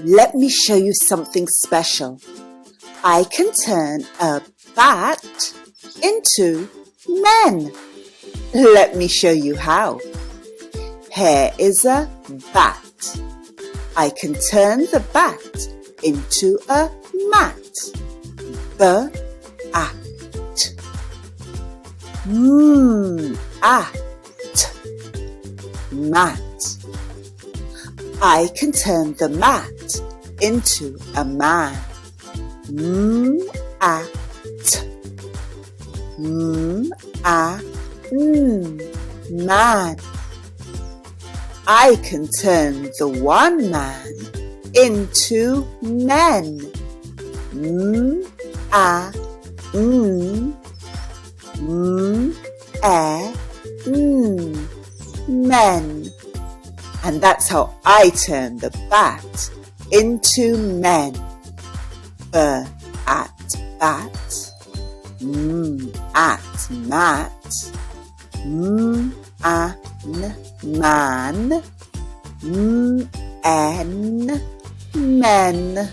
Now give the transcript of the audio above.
Let me show you something special. I can turn a bat into men. Let me show you how. Here is a bat. I can turn the bat into a mat. B-at. M-at. Mat. I can turn the mat into a man. M-at. Man. I can turn the one man into men. Men. And that's how I turn the bat into men. B-at bat. M-at mat. M-an man. M-en men.